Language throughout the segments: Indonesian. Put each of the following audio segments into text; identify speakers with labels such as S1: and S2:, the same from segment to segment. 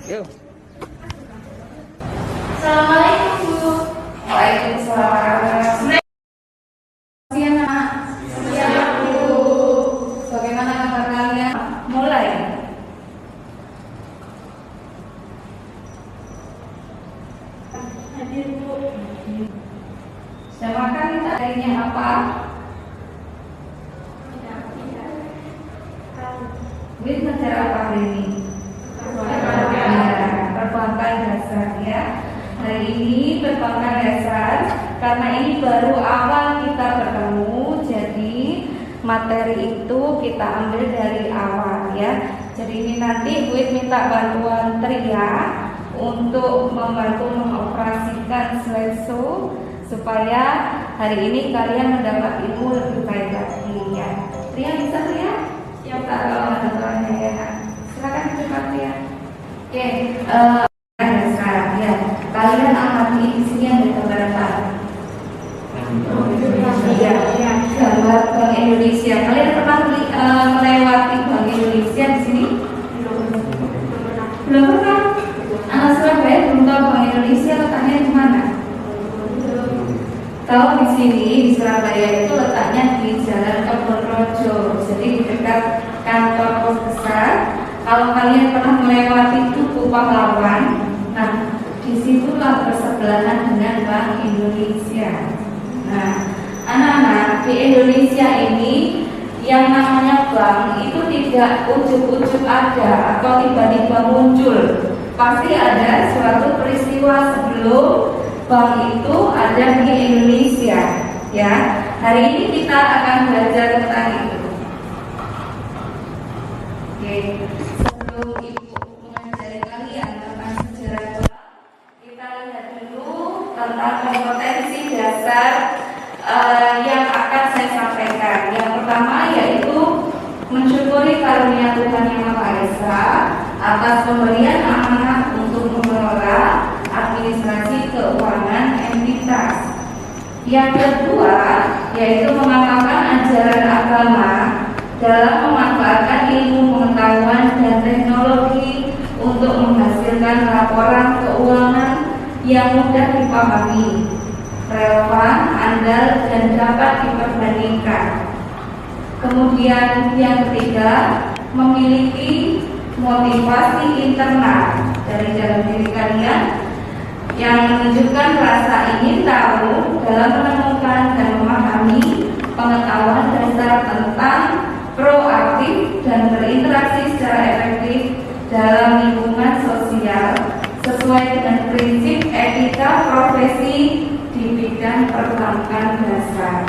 S1: Yuk.
S2: Assalamualaikum Bu.
S3: Waalaikumsalam.
S2: Siang Nak.
S3: Siang Bu.
S2: Bagaimana kabar kalian?
S3: Mulai.
S2: Hadir Bu.
S3: Sudah makan kita? Harinya apa? Wih, belajar apa hari ini? Perbankan dasar ya. Hari ini perbankan dasar. Karena ini baru awal kita bertemu, jadi materi itu kita ambil dari awal ya. Jadi ini nanti Wid minta bantuan Tria untuk membantu mengoperasikan slideshow supaya hari ini kalian mendapat ilmu lebih baik lagi ya. Tria bisa Tria? Siap bantuannya ya. Silakan cepat Tria. Oke, sekarang ya. Kalian amati di sini ada gambar apa? Iya, gambar Bank Indonesia. Kalian pernah melewati Bank Indonesia di sini? Belum pernah. Anak Surabaya belum tahu Bank Indonesia letaknya di mana? Tahu di sini di Surabaya itu letaknya di Jalan Kebonrojo, jadi di dekat kantor pos besar. Kalau kalian pernah melewati Tugu Pahlawan, nah disitulah bersebelahan dengan Bank Indonesia. Nah, anak-anak di Indonesia ini yang namanya bank itu tidak ujuk-ujuk ada atau tiba-tiba muncul. Pasti ada suatu peristiwa sebelum bank itu ada di Indonesia. Ya, hari ini kita akan belajar tentang itu. Oke, sebelum ibu mengajari kalian tentang sejarah bank, kita lihat dulu tentang kompetensi dasar yang akan saya sampaikan. Yang pertama yaitu mensyukuri karunia Tuhan Yang Maha Esa atas pemberian amanah untuk mengelola administrasi keuangan entitas. Yang kedua yaitu mengamalkan ajaran agama dalam memanfaatkan ilmu pengetahuan dan teknologi untuk menghasilkan laporan keuangan yang mudah dipahami, relevan, andal, dan dapat diperbandingkan. Kemudian yang ketiga, memiliki motivasi internal dari dalam diri kalian yang menunjukkan rasa ingin tahu dalam menemukan dan memahami pengetahuan dasar tentang proaktif dan berinteraksi secara efektif dalam lingkungan sosial sesuai dengan prinsip etika profesi di bidang perbankan dasar.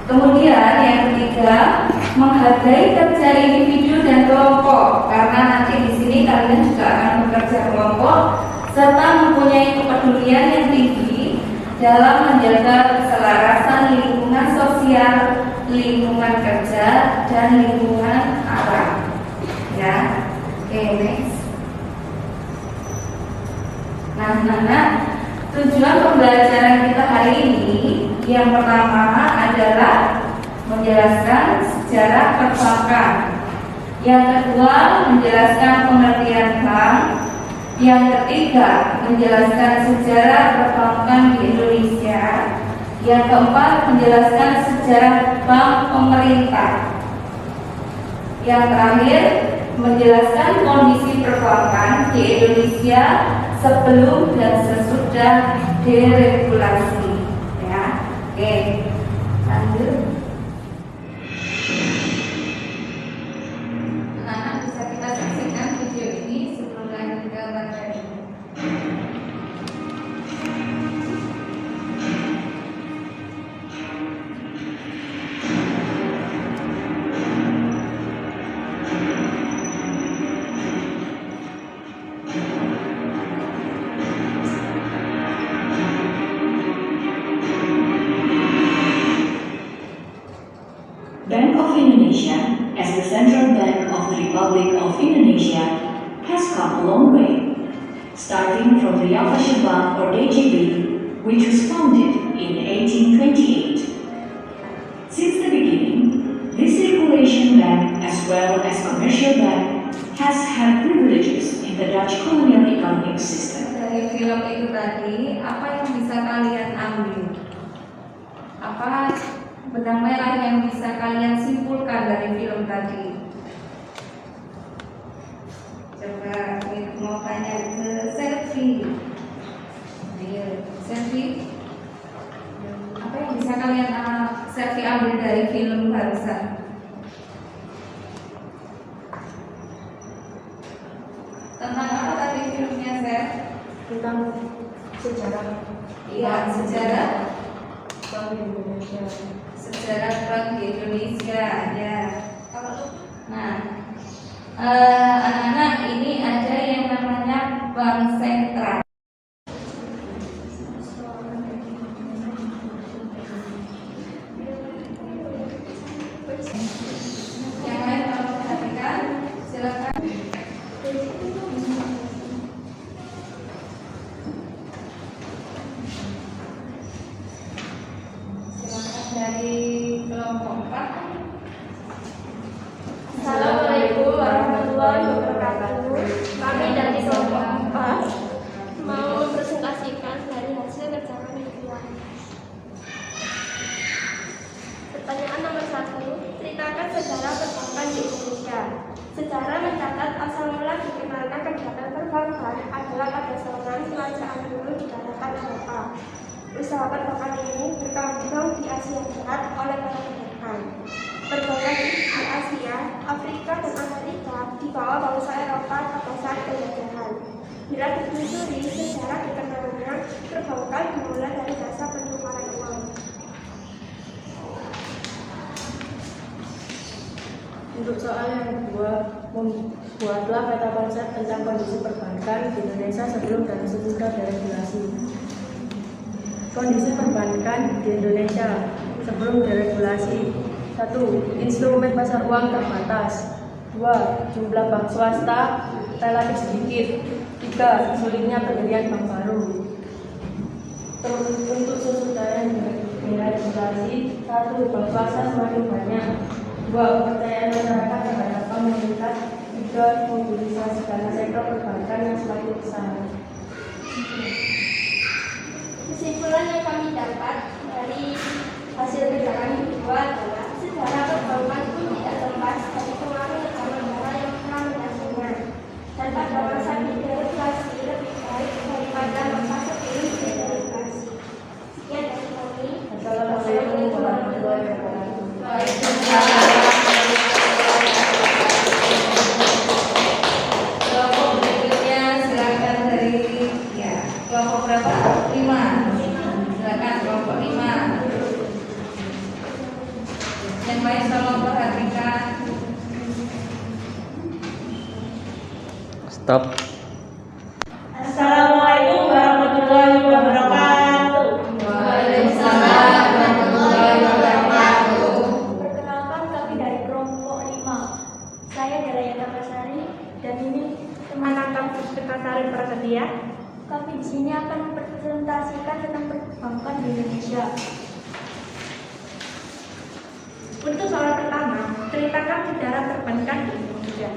S3: Kemudian yang ketiga, menghargai kerja individu dan kelompok, karena nanti di sini kalian juga akan bekerja kelompok serta mempunyai kepedulian yang tinggi dalam menjaga keselarasan lingkungan sosial, lingkungan kerja, dan lingkungan alam. Ya, oke, next. Nah, tujuan pembelajaran kita hari ini yang pertama adalah menjelaskan sejarah perbankan. Yang kedua, menjelaskan pengertian bank. Yang ketiga, menjelaskan sejarah perbankan di Indonesia. Yang keempat, menjelaskan sejarah bank pemerintah. Yang terakhir, menjelaskan kondisi perbankan di Indonesia sebelum dan sesudah deregulasi. Ya, oke, lanjut. Anak-anak bisa kita saksikan video ini sebelum lanjut ke materi.
S4: Bank of Indonesia, as the central bank of the Republic of Indonesia, has come a long way, starting from the Javasche Bank or DJB, which was founded in 1828. Since the beginning, this circulation bank, as well as commercial bank, has had privileges in in the Dutch colonial economic system.
S3: Dari film itu tadi, apa yang bisa kalian ambil? Apa benang merah yang bisa kalian simpulkan dari film tadi? Coba mau tanya ke Selvi. Ayo, Selvi. Apa yang bisa kalian Selvi ambil dari film barusan? Tentang apa tadi filmnya, Sel?
S2: Tentang sejarah
S3: Iya, sejarah
S2: Bank Indonesia.
S3: sejarah Bank di Indonesia, ya. Nah, anak-anak, ini ada yang namanya bank sentral. Yang lain kalau perhatikan, silakan. Silakan dari kelompok 4.
S1: Assalamualaikum warahmatullahi wabarakatuh. Kami dari kelompok 4 mau mempresentasikan dari hasil kerja kami berdua. Pertanyaan nomor 1, ceritakan sejarah perbankan di Indonesia. Sejarah mencatat asal mula dikenalkan kegiatan perbankan adalah pada zaman kerajaan dulu di daratan Eropa. Usaha perbankan ini berkembang di Asia Barat oleh para pedagang. Perbankan di Asia, Afrika, dan Amerika dibawa bangsa Eropa pada saat penjajahan. Bila ditelusuri sejarah dikenalnya perbankan dimulai dari jasa penukaran uang.
S2: Untuk soal yang kedua, membuatlah peta konsep tentang kondisi perbankan di Indonesia sebelum dan sesudah deregulasi. Kondisi perbankan di Indonesia sebelum deregulasi. 1. Instrumen pasar uang terbatas. 2. Jumlah bank swasta relatif sedikit. 3. Sulitnya pendirian bank baru. Untuk sesudah deregulasi, 1. Bank swasta semakin banyak. 2. Kepercayaan masyarakat terhadap bank meningkat. 3. Mobilisasi dana sektor perbankan yang semakin besar.
S1: Kesimpulan yang kami dapat dari hasil kerja kami berdua adalah sejarah perbankan pun tidak lepas dari pengaruh negara-negara yang pernah menyatunya. Dan pada masa deregulasi lebih baik daripada masa sebelum deregulasi. Sekian dari kami.
S2: Assalamualaikum warahmatullahi wabarakatuh.
S3: Kelompok berikutnya silakan dari kelompok berapa? 5. Silakan kelompok 5. Yang lain tolong perhatikan.
S5: Stop.
S1: Assalamualaikum warahmatullahi wabarakatuh.
S3: Waalaikumsalam warahmatullahi wabarakatuh.
S1: Perkenalkan, kami dari kelompok 5. Saya Darayata Pasari dan ini teman kampus Sekretari Prasetya. Kami di sini akan mempresentasikan tentang perbankan di Indonesia. Untuk soal pertama, ceritakan sejarah perbankan di Indonesia.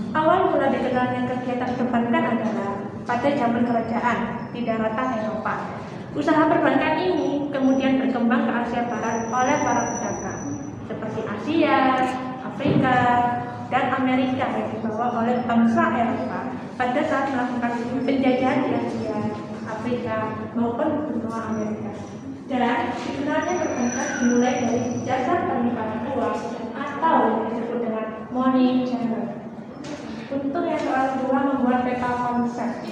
S1: Awal mula dikenalnya kegiatan perbankan adalah pada zaman kerajaan di daratan Eropa. Usaha perbankan ini kemudian berkembang ke Asia Barat oleh para pedagang seperti Asia, Afrika, dan Amerika yang dibawa oleh bangsa Eropa pada saat melakukan penjajahan di Asia, Afrika, maupun benua Amerika. Dan sebenarnya perbankan dimulai dari jasa penukaran uang atau yang disebut dengan money changer. Untuk yang soal kedua, membuat peta konsep.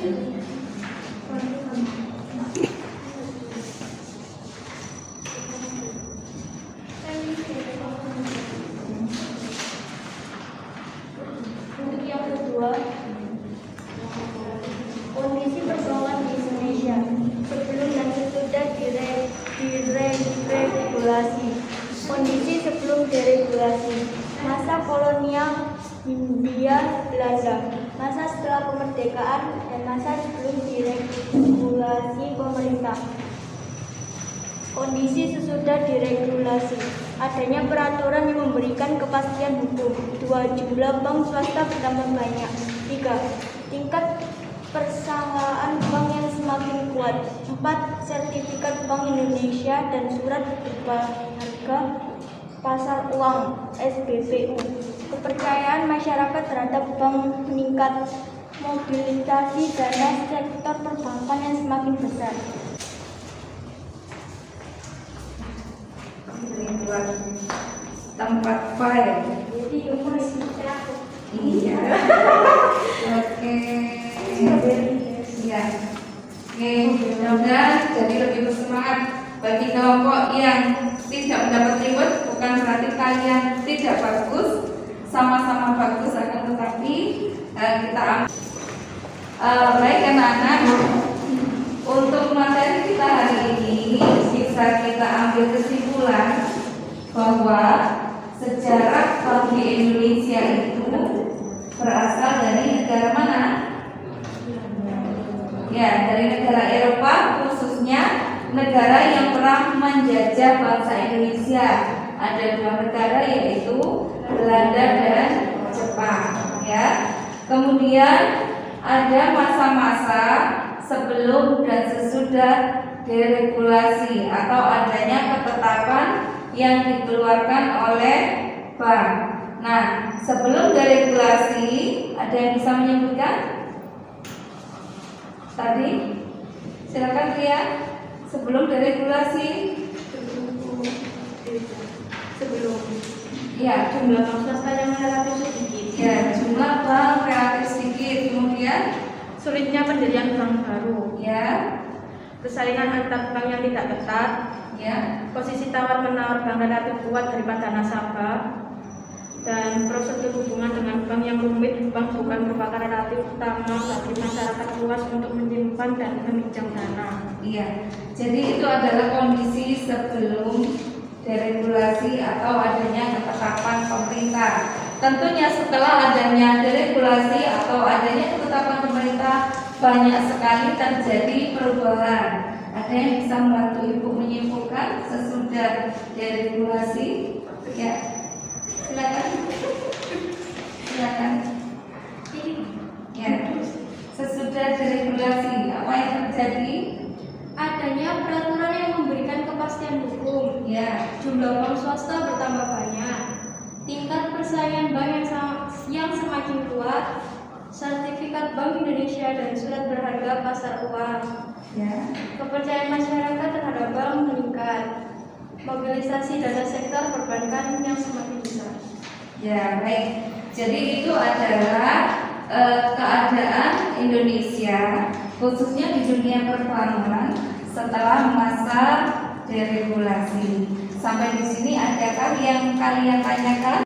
S1: Untuk yang kedua, kondisi perbankan di Indonesia sebelum dan sesudah diregulasi. Kondisi sebelum deregulasi, masa kolonial Hindia Belanda, masa setelah kemerdekaan, dan masa sebelum diregulasi pemerintah. Kondisi sesudah diregulasi, adanya peraturan yang memberikan kepastian hukum. 2. Jumlah bank swasta bertambah banyak. 3.
S5: tingkat persangkaan bank yang semakin kuat. 4. Sertifikat Bank Indonesia dan surat berharga pasar uang (SBPU). Kepercayaan masyarakat terhadap bank meningkat. Mobilisasi dana sektor perbankan yang semakin besar.
S3: Tempat file.
S1: Jadi umur aku.
S3: Iya. Oke. Iya. Oke, mudah-mudahan jadi lebih bersemangat. Bagi kelompok yang tidak mendapat reward bukan berarti kalian tidak bagus, sama-sama bagus, akan tetapi kita ambil. Baik anak-anak, untuk materi kita hari ini bisa kita ambil kesimpulan bahwa sejarah bank di Indonesia itu berasal dari negara mana? Ya, dari negara Eropa, khususnya negara yang pernah menjajah bangsa Indonesia. Ada 2 negara, yaitu Belanda dan Jepang. Ya, kemudian ada masa-masa sebelum dan sesudah deregulasi atau adanya ketetapan yang dikeluarkan oleh bank. Nah, sebelum deregulasi, ada yang bisa menyebutkan? Tadi, silakan Ria. Sebelum deregulasi,
S2: Sebelum
S3: ya
S2: jumlah bank swasta yang relatif sedikit.
S3: ya jumlah bank relatif sedikit. Kemudian,
S2: Sulitnya pendirian bank baru.
S3: ya,
S2: Persaingan antar bank yang tidak ketat.
S3: ya,
S2: Posisi tawar-menawar bank relatif kuat daripada nasabah. Dan prosedur hubungan dengan bank yang rumit. Bank bukan merupakan relatif utama bagi masyarakat luas untuk menyimpan dan meminjam dana.
S3: iya. Jadi itu adalah kondisi sebelum deregulasi atau adanya ketetapan pemerintah. Tentunya setelah adanya deregulasi atau adanya ketetapan pemerintah, banyak sekali terjadi perubahan. Ada yang bisa membantu Ibu menyimpulkan sesudah deregulasi? Ya, silakan. Silakan. Ya, sesudah deregulasi apa yang terjadi?
S5: Adanya peraturan yang memberikan kepastian hukum.
S3: Ya,
S5: Jumlah bank swasta bertambah banyak. Tingkat persaingan bank yang semakin kuat. Sertifikat Bank Indonesia dan surat berharga pasar uang.
S3: ya.
S5: Kepercayaan masyarakat terhadap bank meningkat. Mobilisasi dana sektor perbankan yang semakin besar.
S3: Ya, baik. Jadi itu adalah keadaan Indonesia khususnya di dunia perbankan setelah masa deregulasi. Sampai di sini adakah yang kalian tanyakan?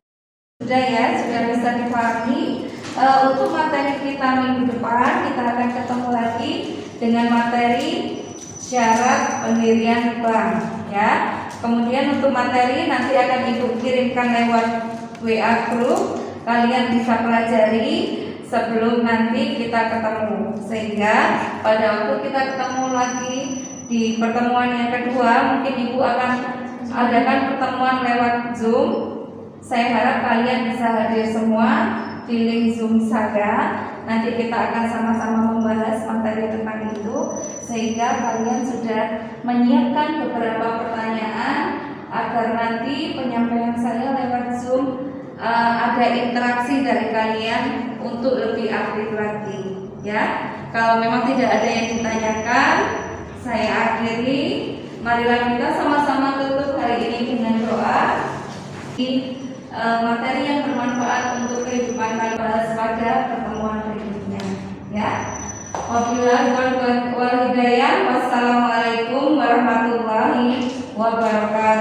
S3: Sudah ya, sudah bisa dipahami. Untuk materi kita minggu depan kita akan ketemu lagi dengan materi syarat pendirian bank, ya. Kemudian untuk materi nanti akan Ibu kirimkan lewat WA group. Kalian bisa pelajari sebelum nanti kita ketemu, sehingga pada waktu kita ketemu lagi di pertemuan yang kedua, mungkin Ibu akan adakan pertemuan lewat Zoom. Saya harap kalian bisa hadir semua di link Zoom saya. Nanti kita akan sama-sama membahas materi tentang itu, sehingga kalian sudah menyiapkan beberapa pertanyaan agar nanti penyampaian saya lewat Zoom ada interaksi dari kalian untuk lebih aktif lagi, ya. Kalau memang tidak ada yang ditanyakan, saya akhiri. Marilah kita sama-sama tutup hari ini dengan doa. Materi yang bermanfaat untuk kehidupan kalian bahas pada pertemuan berikutnya, ya. Wabillahi wal hidayah. Wassalamualaikum warahmatullahi wabarakatuh.